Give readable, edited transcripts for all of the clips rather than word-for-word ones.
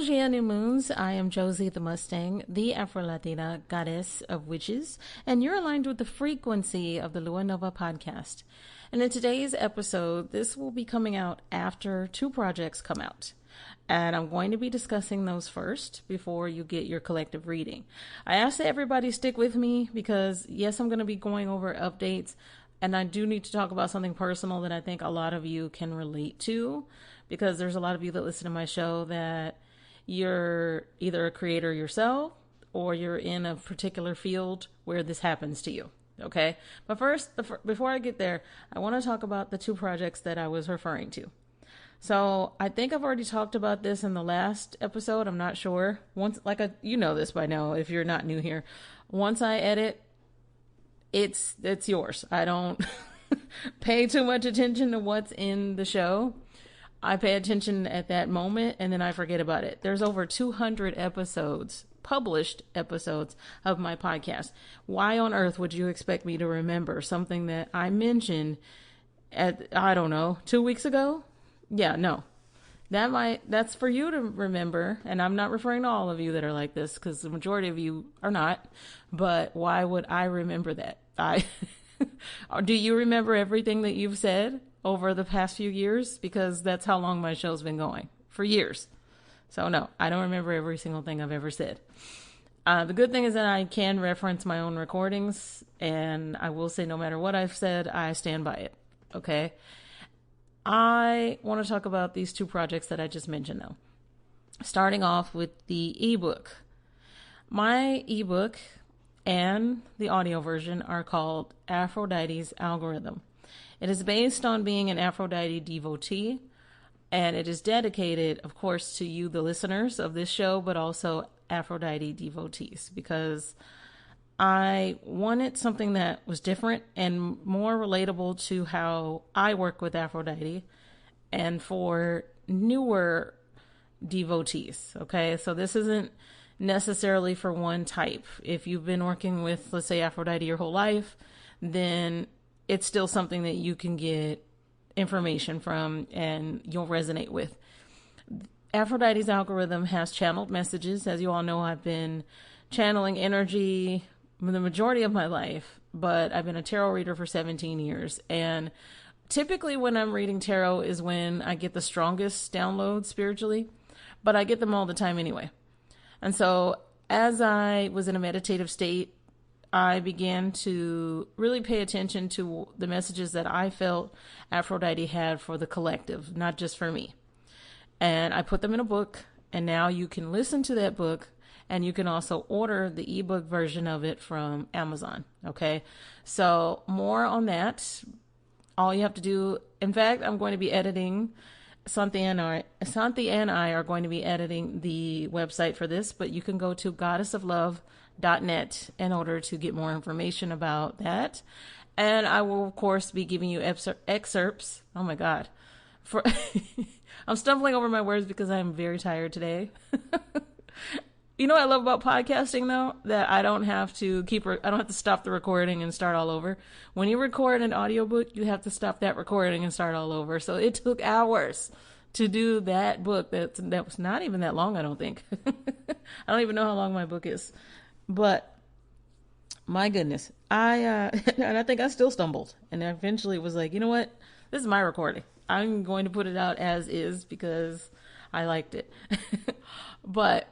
Gia New Moons. I am Josie the Mustang, the Afro-Latina goddess of witches, and you're aligned with the frequency of the luanovapodcast. And in today's episode, this will be coming out after two projects come out. And I'm going to be discussing those first before you get your collective reading. I asked that everybody stick with me because, yes, I'm going to be going over updates. And I do need to talk about something personal that I think a lot of you can relate to, because there's a lot of you that listen to my show that you're either a creator yourself or you're in a particular field where this happens to you. Okay. But first, before I get there, I want to talk about the two projects that I was referring to. So I think I've already talked about this in the last episode. I'm not sure. You know this by now if you're not new here. Once I edit, it's yours. I don't pay too much attention to what's in the show. I pay attention at that moment and then I forget about it. There's over 200 episodes, published episodes of my podcast. Why on earth would you expect me to remember something that I mentioned I don't know, 2 weeks ago? Yeah, no. That's for you to remember, and I'm not referring to all of you that are like this, because the majority of you are not, but why would I remember that? Do you remember everything that you've said over the past few years? Because that's how long my show's been going, for years. So no, I don't remember every single thing I've ever said. The good thing is that I can reference my own recordings, and I will say no matter what I've said, I stand by it, okay? I want to talk about these two projects that I just mentioned, though. Starting off with the ebook. My ebook and the audio version are called Aphrodite's Algorithm. It is based on being an Aphrodite devotee, and it is dedicated, of course, to you, the listeners of this show, but also Aphrodite devotees, because I wanted something that was different and more relatable to how I work with Aphrodite and for newer devotees. Okay, so this isn't necessarily for one type. If you've been working with, let's say, Aphrodite your whole life, then it's still something that you can get information from and you'll resonate with. Aphrodite's Algorithm has channeled messages. As you all know, I've been channeling energy the majority of my life, but I've been a tarot reader for 17 years. And typically when I'm reading tarot is when I get the strongest downloads spiritually, but I get them all the time anyway. And so as I was in a meditative state, I began to really pay attention to the messages that I felt Aphrodite had for the collective, not just for me. And I put them in a book, and now you can listen to that book. And you can also order the ebook version of it from Amazon. Okay. So more on that. All you have to do, in fact, I'm going to be editing, Santi and I are going to be editing the website for this, but you can go to goddessoflove.net in order to get more information about that. And I will, of course, be giving you excerpts. Oh my God. I'm stumbling over my words because I'm very tired today. You know what I love about podcasting, though? That I don't have to stop the recording and start all over. When you record an audiobook, you have to stop that recording and start all over. So it took hours to do that book. That was not even that long, I don't think. I don't even know how long my book is. But my goodness, and I think I still stumbled. And I eventually was like, you know what? This is my recording. I'm going to put it out as is because I liked it. But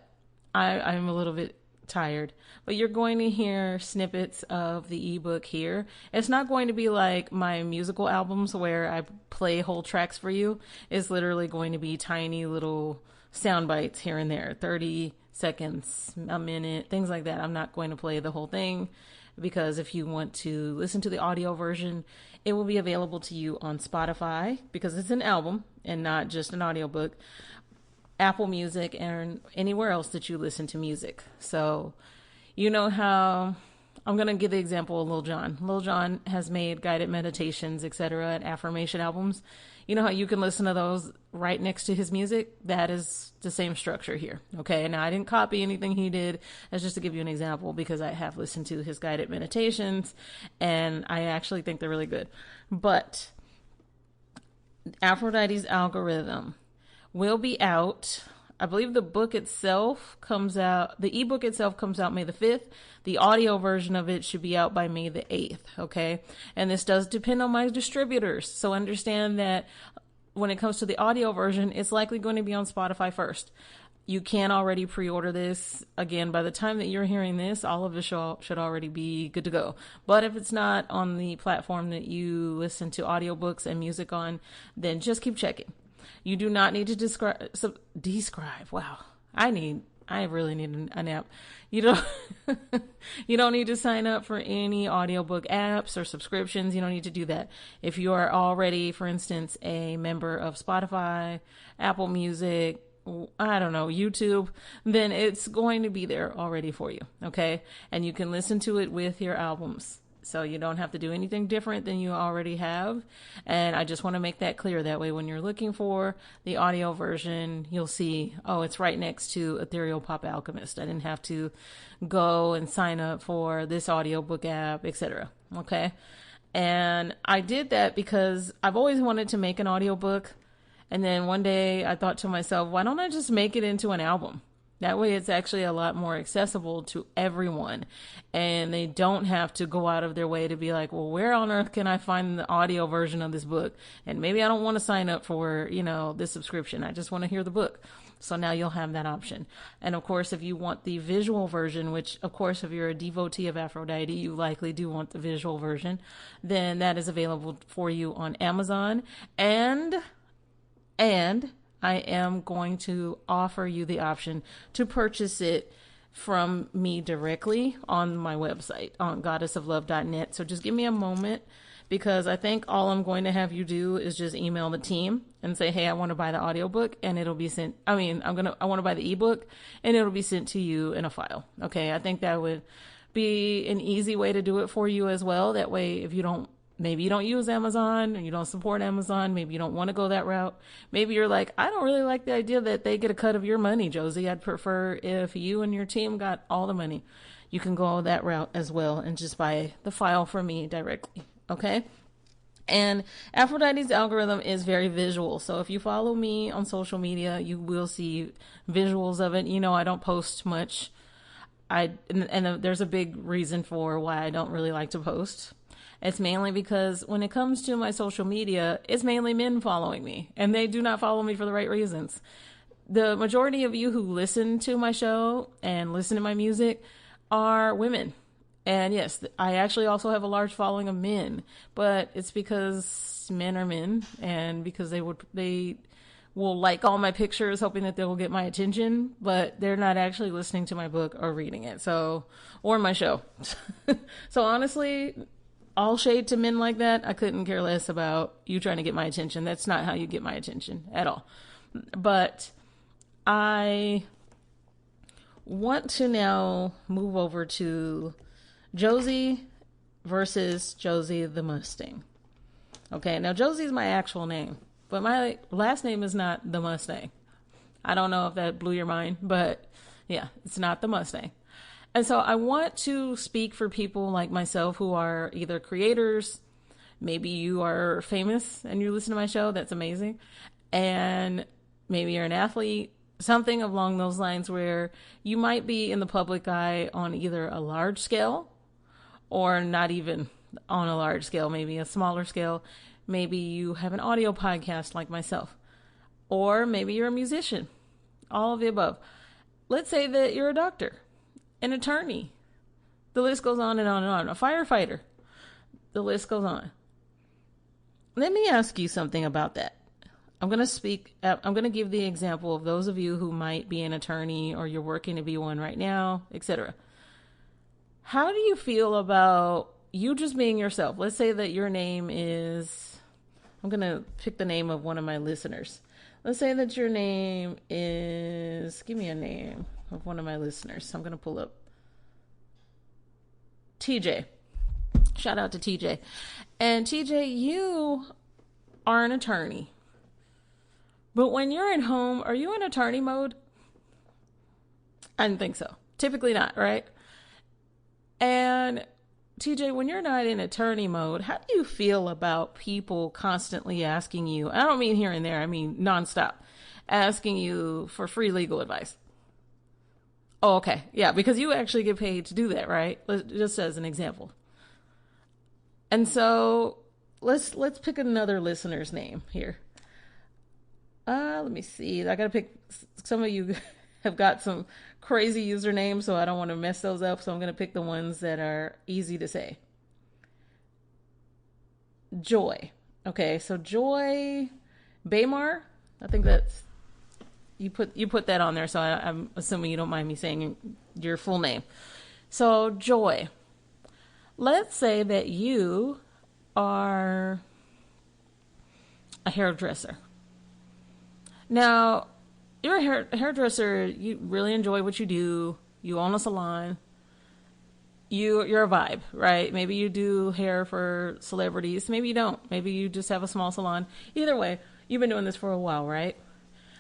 I'm a little bit tired, but you're going to hear snippets of the ebook here. It's not going to be like my musical albums where I play whole tracks for you. It's literally going to be tiny little sound bites here and there, 30 seconds, a minute, things like that. I'm not going to play the whole thing because if you want to listen to the audio version, it will be available to you on Spotify because it's an album and not just an audiobook. Apple Music, and anywhere else that you listen to music. So, you know how, I'm going to give the example of Lil Jon. Lil Jon has made guided meditations, etc., and affirmation albums. You know how you can listen to those right next to his music? That is the same structure here. Okay, now I didn't copy anything he did. That's just to give you an example because I have listened to his guided meditations, and I actually think they're really good. But Aphrodite's Algorithm will be out I believe the book itself comes out, the ebook itself comes out May the 5th. The audio version of it should be out by May the 8th. Okay. And this does depend on my distributors. So understand that when it comes to the audio version, it's likely going to be on Spotify first. You can already pre-order this. Again, by the time that you're hearing this, all of it should already be good to go. But if it's not on the platform that you listen to audiobooks and music on, then just keep checking. You do not need to describe. Wow. I really need a nap. You don't need to sign up for any audiobook apps or subscriptions. You don't need to do that. If you are already, for instance, a member of Spotify, Apple Music, I don't know, YouTube, then it's going to be there already for you. Okay. And you can listen to it with your albums. So you don't have to do anything different than you already have. And I just want to make that clear. That way, when you're looking for the audio version, you'll see, oh, it's right next to Ethereal Pop Alchemist. I didn't have to go and sign up for this audiobook app, etc. Okay. And I did that because I've always wanted to make an audiobook. And then one day I thought to myself, why don't I just make it into an album? That way it's actually a lot more accessible to everyone. And they don't have to go out of their way to be like, well, where on earth can I find the audio version of this book? And maybe I don't want to sign up for, this subscription. I just want to hear the book. So now you'll have that option. And of course, if you want the visual version, which of course, if you're a devotee of Aphrodite, you likely do want the visual version, then that is available for you on Amazon. And I am going to offer you the option to purchase it from me directly on my website on goddessoflove.net. So just give me a moment, because I think all I'm going to have you do is just email the team and say, hey, I want to buy the audiobook, and it'll be sent. I want to buy the ebook, and it'll be sent to you in a file. Okay. I think that would be an easy way to do it for you as well. That way, if maybe you don't use Amazon and you don't support Amazon. Maybe you don't want to go that route. Maybe you're like, I don't really like the idea that they get a cut of your money, Josie. I'd prefer if you and your team got all the money. You can go that route as well and just buy the file from me directly. Okay. And Aphrodite's algorithm is very visual. So if you follow me on social media, you will see visuals of it. I don't post much. And there's a big reason for why I don't really like to post. It's mainly because when it comes to my social media, it's mainly men following me, and they do not follow me for the right reasons. The majority of you who listen to my show and listen to my music are women. And yes, I actually also have a large following of men, but it's because men are men, and because they will like all my pictures hoping that they will get my attention, but they're not actually listening to my book or reading it. Or my show. So honestly, all shade to men like that. I couldn't care less about you trying to get my attention. That's not how you get my attention at all. But I want to now move over to Josie versus Josie the Mustang. Okay, now Josie's my actual name, but my last name is not the Mustang. I don't know if that blew your mind, but yeah, it's not the Mustang. And so I want to speak for people like myself who are either creators, maybe you are famous and you listen to my show, that's amazing. And maybe you're an athlete, something along those lines where you might be in the public eye on either a large scale or not even on a large scale, maybe a smaller scale. Maybe you have an audio podcast like myself, or maybe you're a musician, all of the above. Let's say that you're a doctor, an attorney. The list goes on and on and on. A firefighter. The list goes on. Let me ask you something about that. I'm going to give the example of those of you who might be an attorney or you're working to be one right now, etc. How do you feel about you just being yourself? Let's say that your name is, I'm going to pick the name of one of my listeners. Let's say that your name is, give me a name of one of my listeners. I'm going to pull up TJ. Shout out to TJ. And TJ, you are an attorney. But when you're at home, are you in attorney mode? I didn't think so. Typically not, right? And TJ, when you're not in attorney mode, how do you feel about people constantly asking you? I don't mean here and there, I mean nonstop. asking you for free legal advice. Oh, okay. Yeah, because you actually get paid to do that, right? Just as an example. And so let's pick another listener's name here. Let me see. I got to pick, some of you have got some crazy usernames, so I don't want to mess those up. So I'm going to pick the ones that are easy to say. Joy. Okay, so Joy Baymar. I think that's, you put that on there, so I'm assuming you don't mind me saying your full name. So Joy, let's say that you are a hairdresser. Now, you're a hairdresser, you really enjoy what you do, you own a salon, you're a vibe, right? Maybe you do hair for celebrities, maybe you don't, maybe you just have a small salon. Either way, you've been doing this for a while, right?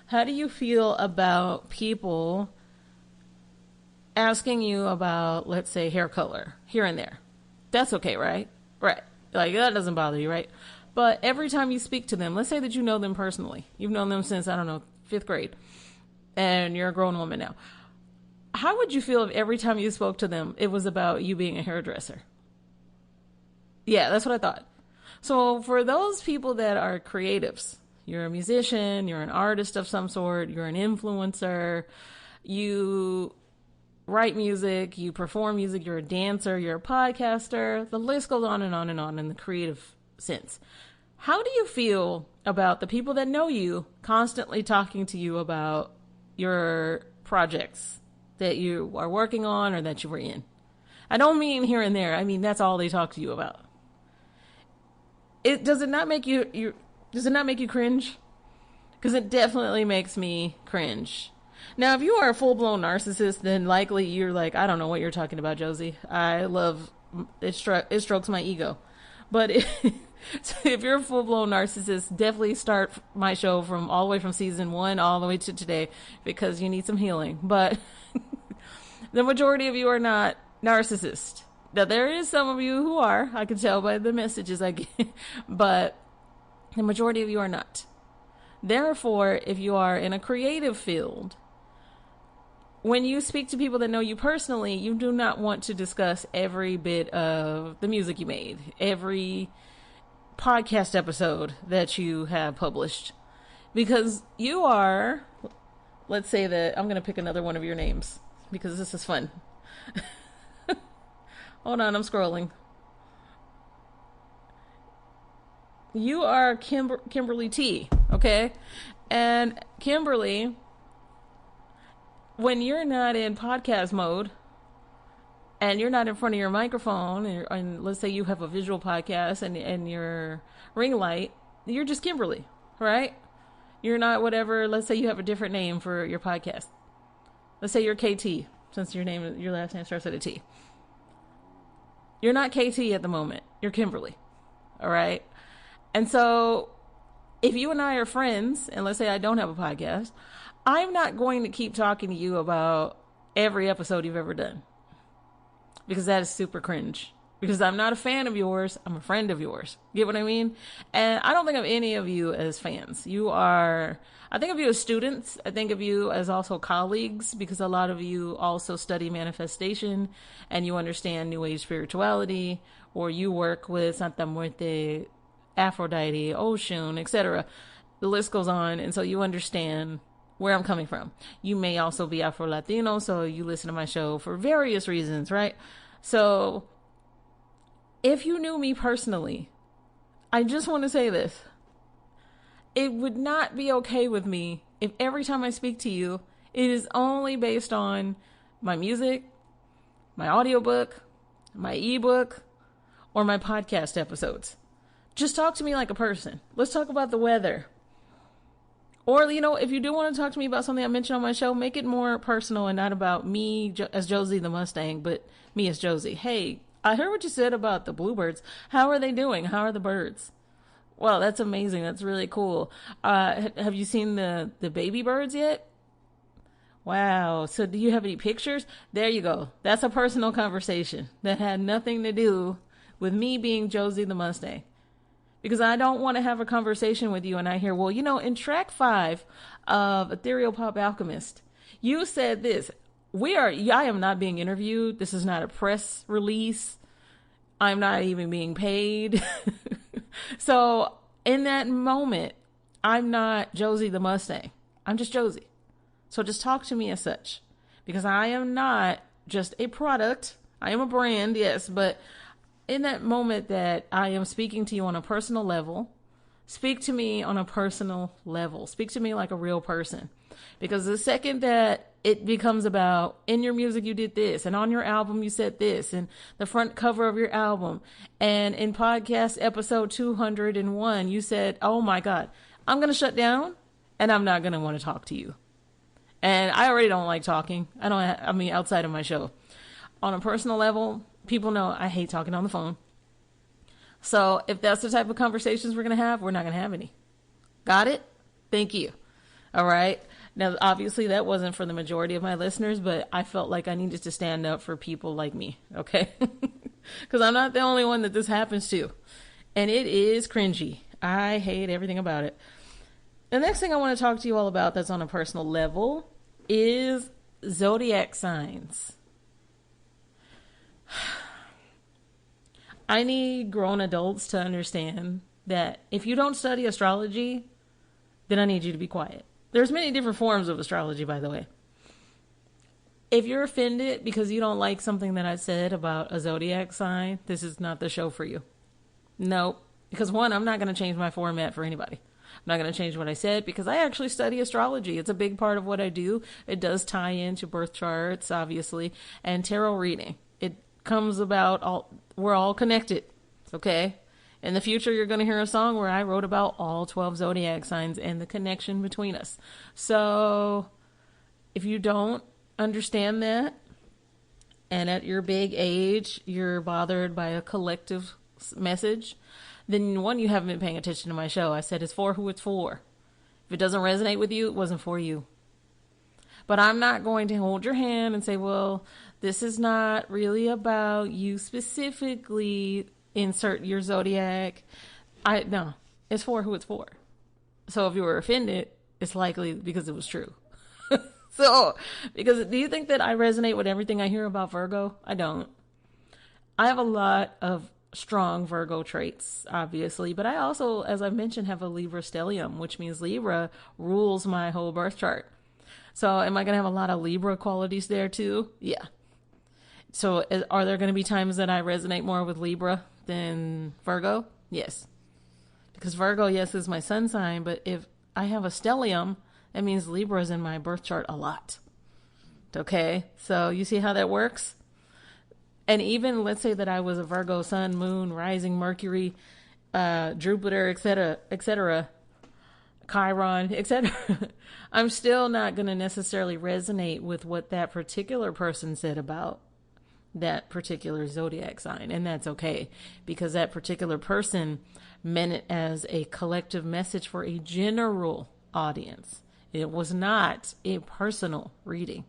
How do you feel about people asking you about, let's say, hair color here and there? That's okay, right? Right. Like, that doesn't bother you, right? But every time you speak to them, let's say that you know them personally. You've known them since, I don't know, 5th grade. And you're a grown woman now. How would you feel if every time you spoke to them, it was about you being a hairdresser? Yeah, that's what I thought. So for those people that are creatives, you're a musician, you're an artist of some sort, you're an influencer, you write music, you perform music, you're a dancer, you're a podcaster, the list goes on and on and on in the creative sense. How do you feel about the people that know you constantly talking to you about your projects that you are working on or that you were in? I don't mean here and there. I mean, that's all they talk to you about. Does it not make you cringe? Because it definitely makes me cringe. Now, if you are a full-blown narcissist, then likely you're like, I don't know what you're talking about, Josie. I love it. It strokes my ego. But if you're a full-blown narcissist, definitely start my show from all the way from season 1 all the way to today, because you need some healing. But the majority of you are not narcissists. Now, there is some of you who are. I can tell by the messages I get. But the majority of you are not. Therefore, if you are in a creative field, when you speak to people that know you personally, you do not want to discuss every bit of the music you made, every podcast episode that you have published, because you are, let's say that I'm going to pick another one of your names because this is fun. Hold on, I'm scrolling. You are Kimberly T, okay? And Kimberly, when you're not in podcast mode and you're not in front of your microphone, and let's say you have a visual podcast and your ring light, you're just Kimberly, right? You're not whatever. Let's say you have a different name for your podcast. Let's say you're KT, since your last name starts with a T. You're not KT at the moment. You're Kimberly, all right? And so if you and I are friends, and let's say I don't have a podcast, I'm not going to keep talking to you about every episode you've ever done, because that is super cringe. Because I'm not a fan of yours, I'm a friend of yours. Get what I mean? And I don't think of any of you as fans. I think of you as students. I think of you as also colleagues, because a lot of you also study manifestation and you understand New Age spirituality, or you work with Santa Muerte, Aphrodite, Oshun, etc. The list goes on, and so you understand where I'm coming from. You may also be Afro-Latino, so you listen to my show for various reasons, right? So if you knew me personally, I just want to say this. It would not be okay with me if every time I speak to you, it is only based on my music, my audiobook, my ebook, or my podcast episodes. Just talk to me like a person. Let's talk about the weather. Or, if you do want to talk to me about something I mentioned on my show, make it more personal and not about me as Josie the Mustang, but me as Josie. Hey, I heard what you said about the bluebirds. How are they doing? How are the birds? Well, that's amazing. That's really cool. Have you seen the baby birds yet? Wow. So do you have any pictures? There you go. That's a personal conversation that had nothing to do with me being Josie the Mustang. because I don't want to have a conversation with you and I hear, well, in track 5 of Ethereal Pop Alchemist, you said this. I am not being interviewed. This is not a press release. I'm not even being paid. So in that moment, I'm not Josie the Mustang. I'm just Josie. So just talk to me as such, because I am not just a product. I am a brand, yes, but in that moment that I am speaking to you on a personal level, speak to me on a personal level. Speak to me like a real person. Because the second that it becomes about, in your music you did this, and on your album you said this, and the front cover of your album, and in podcast episode 201 you said, oh my God, I'm going to shut down and I'm not going to want to talk to you. And I already don't like talking. Outside of my show. On a personal level, people know I hate talking on the phone. So if that's the type of conversations we're going to have, we're not going to have any. Got it? Thank you. All right. Now, obviously that wasn't for the majority of my listeners, but I felt like I needed to stand up for people like me. Okay. Because I'm not the only one that this happens to. And it is cringy. I hate everything about it. The next thing I want to talk to you all about that's on a personal level is zodiac signs. I need grown adults to understand that if you don't study astrology, then I need you to be quiet. There's many different forms of astrology, by the way. If you're offended because you don't like something that I said about a zodiac sign, this is not the show for you. Nope. Because one, I'm not going to change my format for anybody. I'm not going to change what I said because I actually study astrology. It's a big part of what I do. It does tie into birth charts, obviously, and tarot reading. It comes about, we're all connected, okay? In the future, you're going to hear a song where I wrote about all 12 zodiac signs and the connection between us. So if you don't understand that, and at your big age, you're bothered by a collective message, then one, you haven't been paying attention to my show. I said it's for who it's for. If it doesn't resonate with you, it wasn't for you. But I'm not going to hold your hand and say, well, this is not really about you specifically. Insert your zodiac. No, it's for who it's for. So if you were offended, it's likely because it was true. So, because do you think that I resonate with everything I hear about Virgo? I don't. I have a lot of strong Virgo traits, obviously, but I also, as I mentioned, have a Libra stellium, which means Libra rules my whole birth chart. So am I going to have a lot of Libra qualities there too? Yeah. So are there going to be times that I resonate more with Libra than Virgo? Yes. Because Virgo, yes, is my sun sign, but if I have a stellium, that means Libra is in my birth chart a lot. Okay? So you see how that works? And even, let's say that I was a Virgo sun, moon, rising, Mercury, Jupiter, etc., Chiron, etc., I'm still not going to necessarily resonate with what that particular person said about that particular zodiac sign. And that's okay, because that particular person meant it as a collective message for a general audience. It was not a personal reading.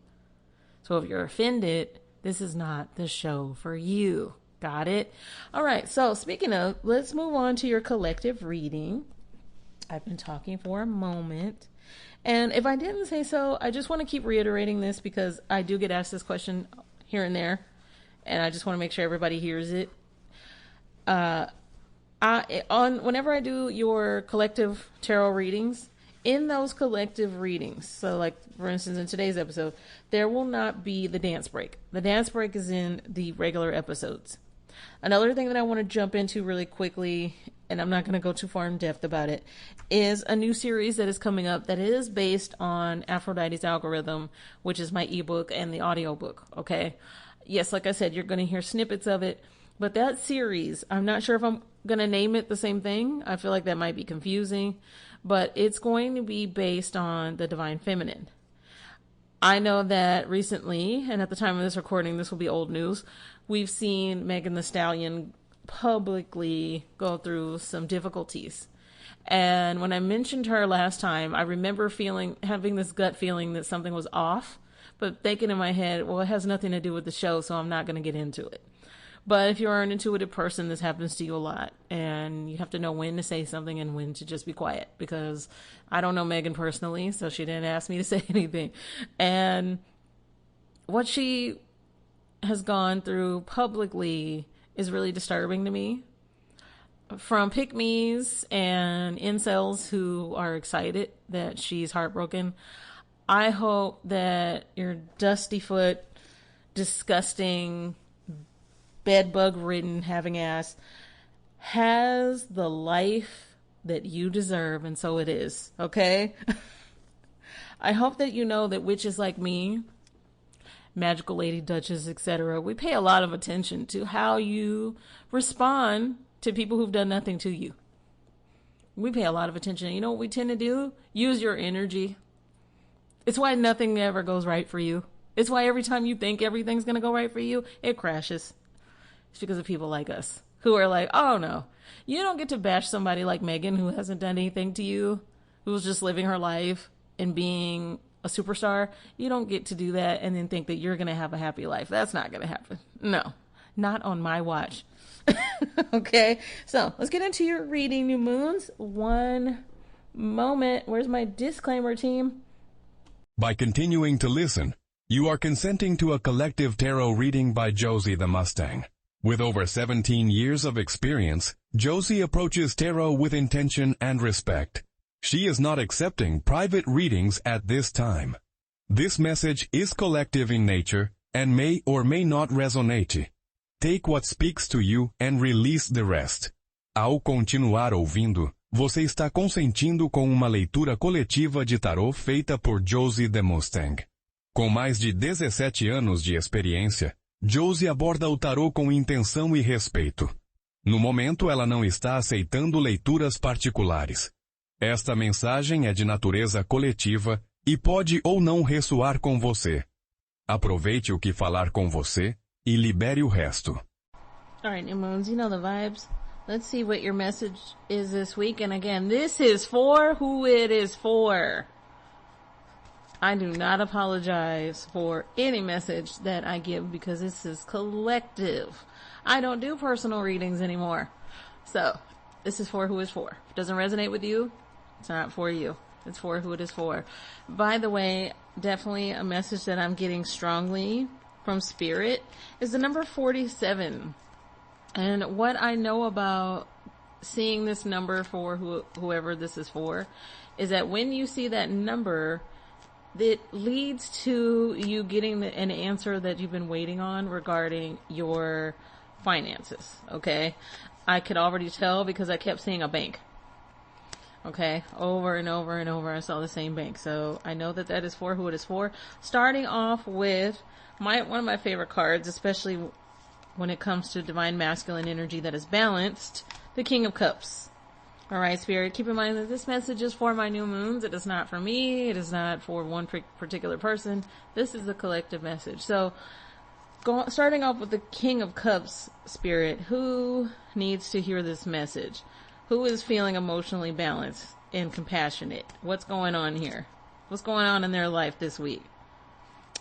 So if you're offended, this is not the show for you. Got it? All right. So speaking of, let's move on to your collective reading. I've been talking for a moment. And if I didn't say so, I just want to keep reiterating this because I do get asked this question here and there. And I just want to make sure everybody hears it. Whenever I do your collective tarot readings, in those collective readings, so like for instance in today's episode, there will not be the dance break. The dance break is in the regular episodes. Another thing that I want to jump into really quickly, and I'm not going to go too far in depth about it, is a new series that is coming up that is based on Aphrodite's algorithm, which is my ebook and the audiobook. Okay. Yes, like I said, you're going to hear snippets of it, but that series, I'm not sure if I'm going to name it the same thing. I feel like that might be confusing, but it's going to be based on the divine feminine. I know that recently, and at the time of this recording, this will be old news, we've seen Megan Thee Stallion publicly go through some difficulties. And when I mentioned her last time, I remember having this gut feeling that something was off, but thinking in my head, well, it has nothing to do with the show, so I'm not going to get into it. But if you're an intuitive person, this happens to you a lot. And you have to know when to say something and when to just be quiet. Because I don't know Megan personally, so she didn't ask me to say anything. And what she has gone through publicly is really disturbing to me. From pick-me's and incels who are excited that she's heartbroken, I hope that your dusty foot, disgusting, bedbug-ridden having ass has the life that you deserve, and so it is, okay? I hope that you know that witches like me, magical lady, duchess, etc., we pay a lot of attention to how you respond to people who've done nothing to you. We pay a lot of attention. You know what we tend to do? Use your energy. It's why nothing ever goes right for you. It's why every time you think everything's going to go right for you, it crashes. It's because of people like us who are like, oh no, you don't get to bash somebody like Megan who hasn't done anything to you, who's just living her life and being a superstar. You don't get to do that and then think that you're going to have a happy life. That's not going to happen. No, not on my watch. Okay, so let's get into your reading, new moons. One moment. Where's my disclaimer, team? By continuing to listen, you are consenting to a collective tarot reading by Josie the Mustang. With over 17 years of experience, Josie approaches tarot with intention and respect. She is not accepting private readings at this time. This message is collective in nature and may or may not resonate. Take what speaks to you and release the rest. Ao continuar ouvindo, você está consentindo com uma leitura coletiva de tarô feita por Josie the Mustang. Com mais de 17 anos de experiência, Josie aborda o tarô com intenção e respeito. No momento, ela não está aceitando leituras particulares. Esta mensagem é de natureza coletiva e pode ou não ressoar com você. Aproveite o que falar com você e libere o resto. All right, new moons, you know the vibes. Let's see what your message is this week. And again, this is for who it is for. I do not apologize for any message that I give because this is collective. I don't do personal readings anymore. So, this is for who it's for. If it doesn't resonate with you, it's not for you. It's for who it is for. By the way, definitely a message that I'm getting strongly from Spirit is the number 47. And what I know about seeing this number for whoever this is for is that when you see that number, it leads to you getting an answer that you've been waiting on regarding your finances. Okay. I could already tell because I kept seeing a bank. Okay. Over and over and over, I saw the same bank. So I know that that is for who it is for. Starting off with one of my favorite cards, especially when it comes to divine masculine energy that is balanced, the King of Cups. All right, Spirit, keep in mind that this message is for my new moons. It is not for me. It is not for one particular person. This is a collective message. So, starting off with the King of Cups, Spirit, who needs to hear this message? Who is feeling emotionally balanced and compassionate? What's going on here? What's going on in their life this week?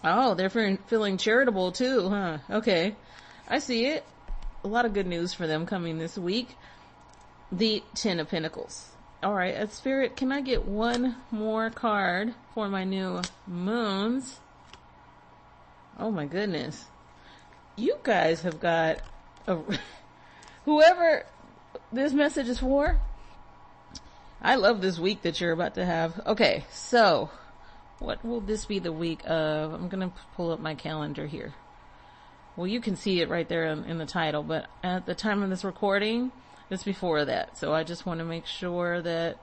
Oh, they're feeling charitable too, huh? Okay. I see it. A lot of good news for them coming this week. The 10 of Pentacles. All right, Spirit, can I get one more card for my new moons? Oh my goodness. You guys have got whoever this message is for. I love this week that you're about to have. Okay, so what will this be the week of? I'm going to pull up my calendar here. Well, you can see it right there in the title, but at the time of this recording, it's before that. So I just want to make sure that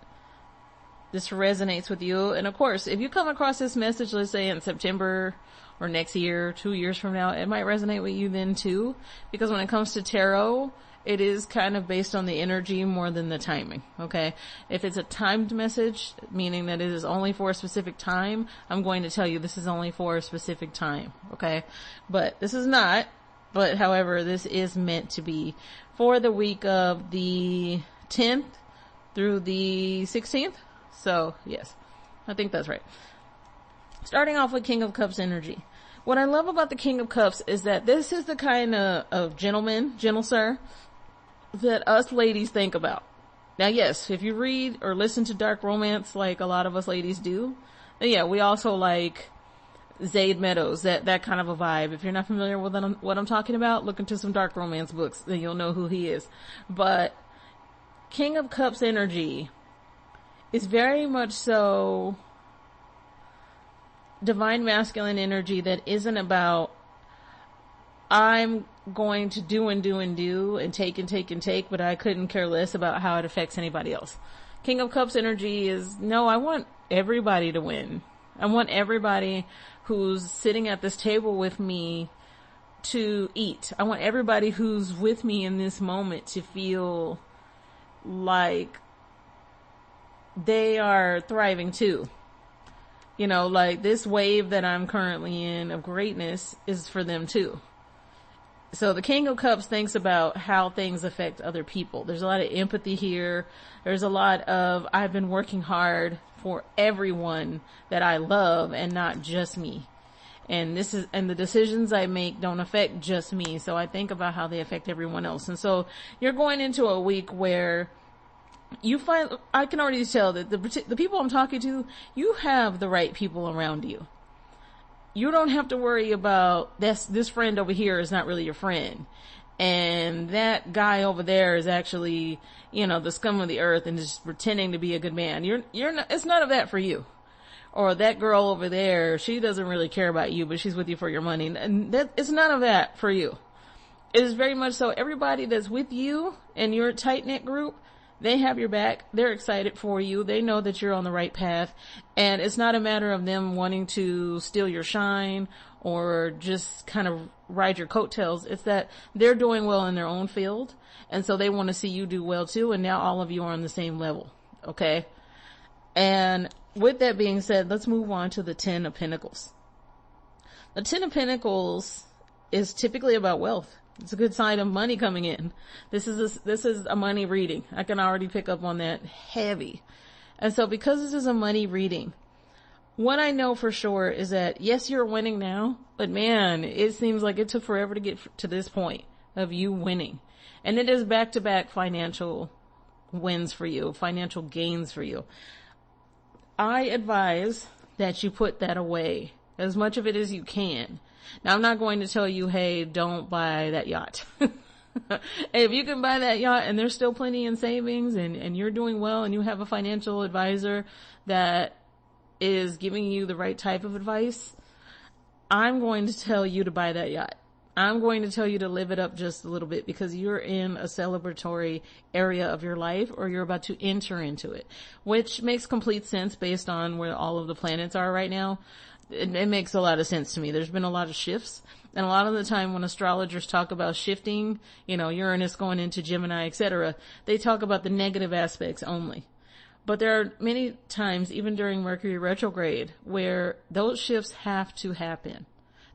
this resonates with you. And of course, if you come across this message, let's say in September or next year, 2 years from now, it might resonate with you then too. Because when it comes to tarot, it is kind of based on the energy more than the timing, okay? If it's a timed message, meaning that it is only for a specific time, I'm going to tell you this is only for a specific time, okay? But this is not, but however, this is meant to be for the week of the 10th through the 16th. So, yes, I think that's right. Starting off with King of Cups energy. What I love about the King of Cups is that this is the kind of gentleman, gentle sir, that us ladies think about. Now, yes, if you read or listen to dark romance like a lot of us ladies do, then yeah, we also like Zaid Meadows, that kind of a vibe. If you're not familiar with what I'm talking about, look into some dark romance books, then you'll know who he is. But King of Cups energy is very much so divine masculine energy that isn't about I'm going to do and do and do and take and take and take, but I couldn't care less about how it affects anybody else. King of Cups energy is, no, I want everybody to win. I want everybody who's sitting at this table with me to eat. I want everybody who's with me in this moment to feel like they are thriving too. You know, like this wave that I'm currently in of greatness is for them too. So the King of Cups thinks about how things affect other people. There's a lot of empathy here. There's a lot of, I've been working hard for everyone that I love and not just me. And the decisions I make don't affect just me. So I think about how they affect everyone else. And so you're going into a week where you find, I can already tell that the people I'm talking to, you have the right people around you. You don't have to worry about this friend over here is not really your friend. And that guy over there is actually, you know, the scum of the earth and just pretending to be a good man. You're not, it's none of that for you. Or that girl over there, she doesn't really care about you, but she's with you for your money. And it's none of that for you. It is very much so everybody that's with you and your tight-knit group, they have your back. They're excited for you. They know that you're on the right path. And it's not a matter of them wanting to steal your shine or just kind of ride your coattails. It's that they're doing well in their own field. And so they want to see you do well too. And now all of you are on the same level. Okay. And with that being said, let's move on to the 10 of Pentacles. The 10 of Pentacles is typically about wealth. It's a good sign of money coming in. This is a money reading. I can already pick up on that heavy. And so because this is a money reading, what I know for sure is that yes, you're winning now, but man, it seems like it took forever to get to this point of you winning. And it is back-to-back financial wins for you, financial gains for you. I advise that you put that away, as much of it as you can. Now, I'm not going to tell you, hey, don't buy that yacht. If you can buy that yacht and there's still plenty in savings and you're doing well and you have a financial advisor that is giving you the right type of advice, I'm going to tell you to buy that yacht. I'm going to tell you to live it up just a little bit because you're in a celebratory area of your life or you're about to enter into it, which makes complete sense based on where all of the planets are right now. It makes a lot of sense to me. There's been a lot of shifts. And a lot of the time when astrologers talk about shifting, you know, Uranus going into Gemini, etc., they talk about the negative aspects only. But there are many times, even during Mercury retrograde, where those shifts have to happen.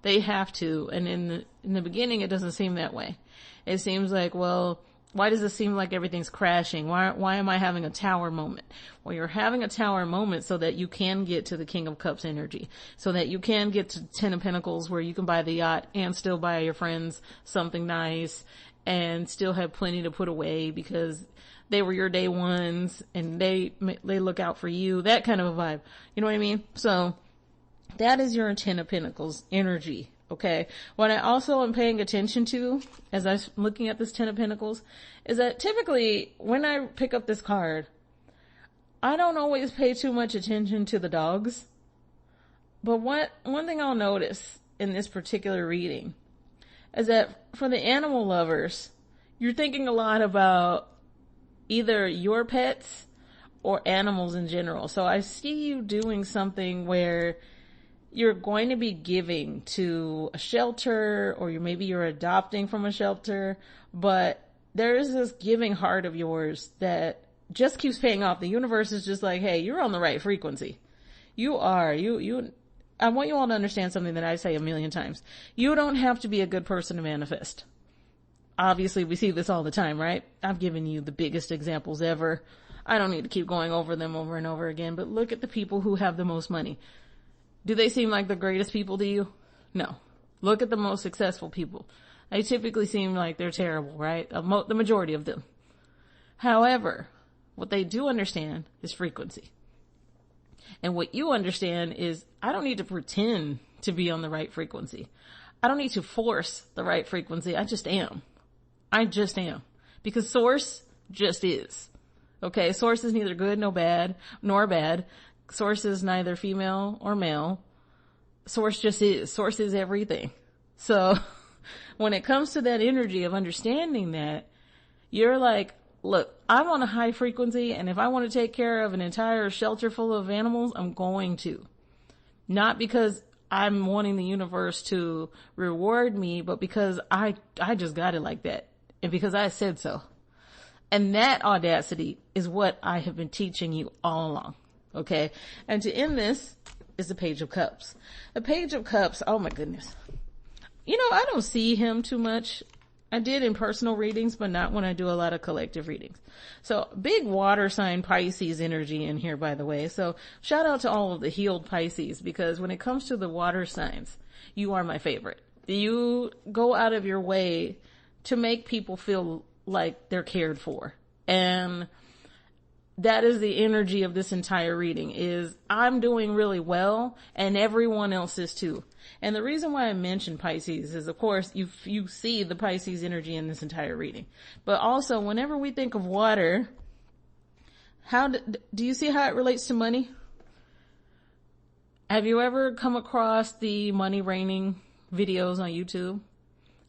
They have to. And in the beginning, it doesn't seem that way. It seems like, well, why does it seem like everything's crashing? Why am I having a tower moment? Well, you're having a tower moment so that you can get to the King of Cups energy, so that you can get to 10 of Pentacles where you can buy the yacht and still buy your friends something nice and still have plenty to put away because they were your day ones and they look out for you, that kind of a vibe. You know what I mean? So that is your 10 of Pentacles energy. Okay. What I also am paying attention to as I'm looking at this 10 of Pentacles is that typically when I pick up this card, I don't always pay too much attention to the dogs. But one thing I'll notice in this particular reading is that for the animal lovers, you're thinking a lot about either your pets or animals in general. So I see you doing something where you're going to be giving to a shelter or maybe you're adopting from a shelter, but there is this giving heart of yours that just keeps paying off. The universe is just like, hey, you're on the right frequency. You are. I want you all to understand something that I say a million times. You don't have to be a good person to manifest. Obviously, we see this all the time, right? I've given you the biggest examples ever. I don't need to keep going over them over and over again, but look at the people who have the most money. Do they seem like the greatest people to you? No. Look at the most successful people. They typically seem like they're terrible, right? The majority of them. However, what they do understand is frequency. And what you understand is, I don't need to pretend to be on the right frequency. I don't need to force the right frequency. I just am. I just am. Because source just is. Okay, source is neither good nor bad. Source is neither female or male. Source just is. Source is everything. So when it comes to that energy of understanding that, you're like, look, I'm on a high frequency, and if I want to take care of an entire shelter full of animals, I'm going to. Not because I'm wanting the universe to reward me, but because I just got it like that. And because I said so. And that audacity is what I have been teaching you all along. Okay. And to end this is the Page of Cups. The Page of Cups, oh my goodness. You know, I don't see him too much. I did in personal readings, but not when I do a lot of collective readings. So big water sign Pisces energy in here, by the way. So shout out to all of the healed Pisces, because when it comes to the water signs, you are my favorite. You go out of your way to make people feel like they're cared for. And that is the energy of this entire reading, is I'm doing really well and everyone else is too. And the reason why I mentioned Pisces is, of course, you see the Pisces energy in this entire reading. But also, whenever we think of water, do you see how it relates to money? Have you ever come across the money raining videos on YouTube?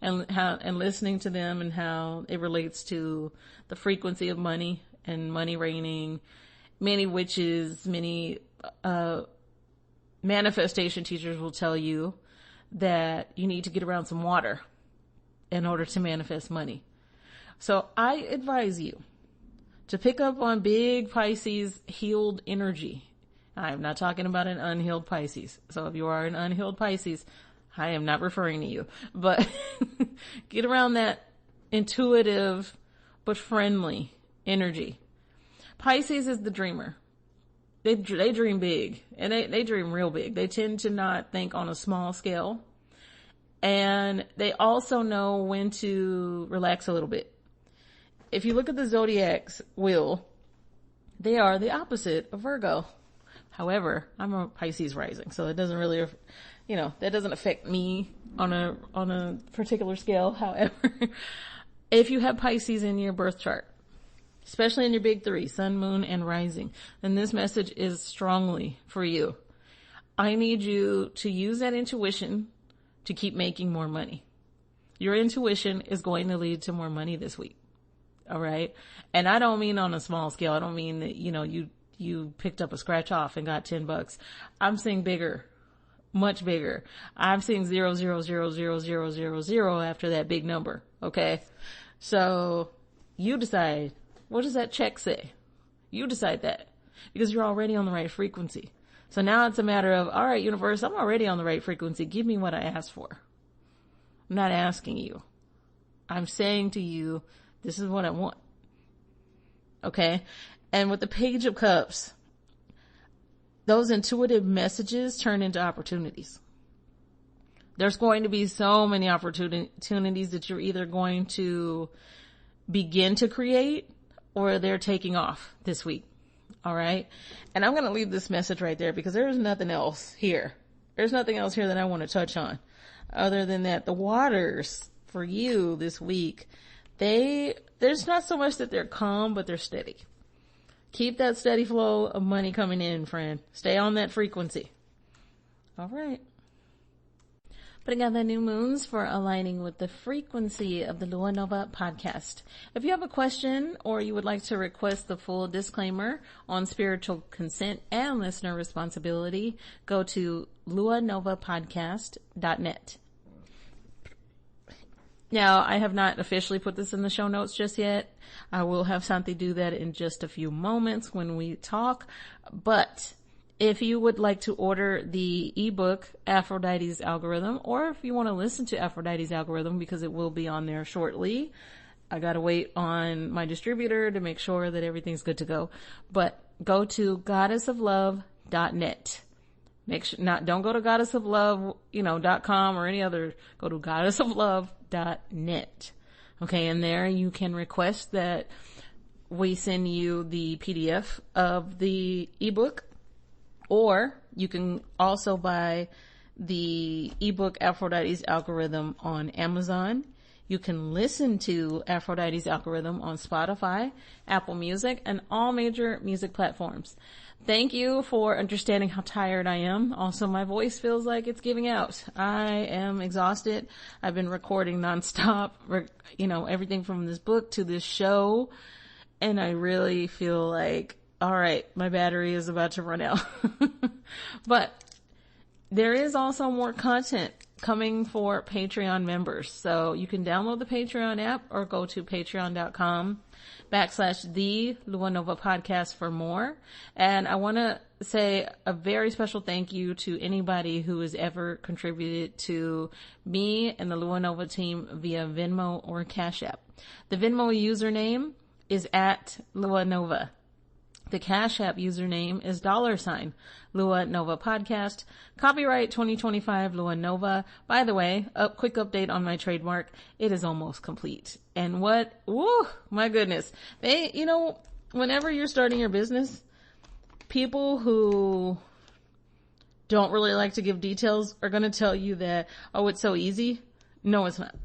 And listening to them and how it relates to the frequency of money and money raining. Many witches, many manifestation teachers will tell you that you need to get around some water in order to manifest money. So I advise you to pick up on big Pisces healed energy. I'm not talking about an unhealed Pisces. So if you are an unhealed Pisces, I am not referring to you, but get around that intuitive but friendly energy. Pisces is the dreamer. They dream big, and they dream real big. They tend to not think on a small scale, and they also know when to relax a little bit. If you look at the zodiac's wheel, they are the opposite of Virgo. However, I'm a Pisces rising, so it doesn't really, that doesn't affect me on a particular scale. However, if you have Pisces in your birth chart, especially in your big three, sun, moon, and rising, then this message is strongly for you. I need you to use that intuition to keep making more money. Your intuition is going to lead to more money this week. All right. And I don't mean on a small scale. I don't mean that, you picked up a scratch off and got $10. I'm saying bigger, much bigger. I'm seeing 0,000,000 after that big number. Okay. So you decide, what does that check say? You decide that, because you're already on the right frequency. So now it's a matter of, all right, universe, I'm already on the right frequency. Give me what I asked for. I'm not asking you. I'm saying to you, this is what I want. Okay. And with the Page of Cups, those intuitive messages turn into opportunities. There's going to be so many opportunities that you're either going to begin to create or they're taking off this week. All right. And I'm going to leave this message right there, because there's nothing else here. There's nothing else here that I want to touch on other than that. The waters for you this week, there's not so much that they're calm, but they're steady. Keep that steady flow of money coming in, friend. Stay on that frequency. All right. Putting out the new moons for aligning with the frequency of the Lua Nova podcast. If you have a question or you would like to request the full disclaimer on spiritual consent and listener responsibility, go to luanovapodcast.net. Now, I have not officially put this in the show notes just yet. I will have Santi do that in just a few moments when we talk. But if you would like to order the ebook, Aphrodite's Algorithm, or if you want to listen to Aphrodite's Algorithm, because it will be on there shortly, I got to wait on my distributor to make sure that everything's good to go. But go to goddessoflove.net. Don't go to goddessoflove.com or any other, go to goddessoflove.net. Okay. And there you can request that we send you the PDF of the ebook, or you can also buy the ebook Aphrodite's Algorithm on Amazon. You can listen to Aphrodite's Algorithm on Spotify, Apple Music, and all major music platforms. Thank you for understanding how tired I am. Also, my voice feels like it's giving out. I am exhausted. I've been recording nonstop, everything from this book to this show. And I really feel like, all right, my battery is about to run out. But there is also more content coming for Patreon members. So you can download the Patreon app or go to patreon.com/the luanovapodcast for more. And I want to say a very special thank you to anybody who has ever contributed to me and the Luanova team via Venmo or Cash App. The Venmo username is @Luanova. The Cash App username is $Luanovapodcast. Copyright 2025 Luanova. By the way, a quick update on my trademark. It is almost complete. And my goodness. Whenever you're starting your business, people who don't really like to give details are going to tell you that, oh, it's so easy. No, it's not.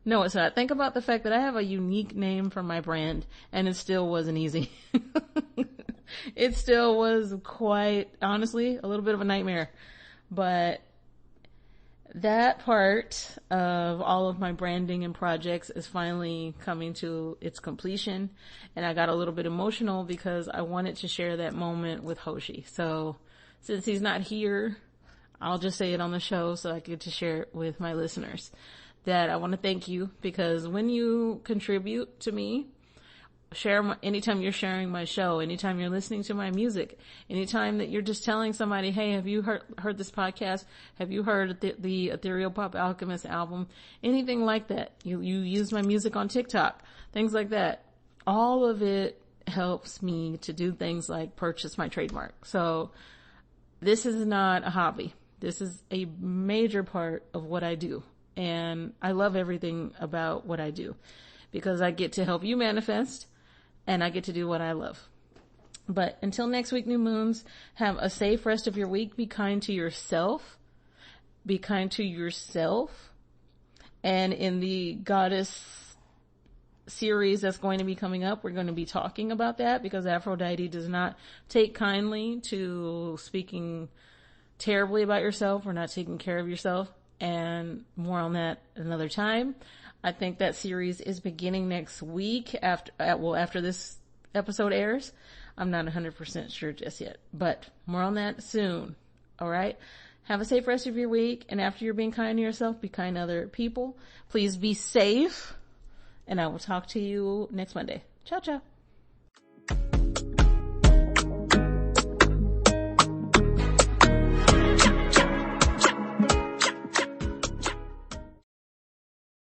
No, it's not. Think about the fact that I have a unique name for my brand, and it still wasn't easy. It still was quite, honestly, a little bit of a nightmare. But that part of all of my branding and projects is finally coming to its completion. And I got a little bit emotional because I wanted to share that moment with Hoshi. So since he's not here, I'll just say it on the show so I get to share it with my listeners. That I want to thank you, because when you contribute to me, anytime you're sharing my show, anytime you're listening to my music, anytime that you're just telling somebody, hey, have you heard this podcast? Have you heard the Ethereal Pop Alchemist album? Anything like that. You use my music on TikTok, things like that. All of it helps me to do things like purchase my trademark. So this is not a hobby. This is a major part of what I do. And I love everything about what I do, because I get to help you manifest and I get to do what I love. But until next week, new moons, have a safe rest of your week. Be kind to yourself. Be kind to yourself. And in the goddess series that's going to be coming up, we're going to be talking about that, because Aphrodite does not take kindly to speaking terribly about yourself or not taking care of yourself. And more on that another time. I think that series is beginning next week after this episode airs. I'm not 100% sure just yet, but more on that soon. All right. Have a safe rest of your week. And after you're being kind to yourself, be kind to other people. Please be safe. And I will talk to you next Monday. Ciao, ciao.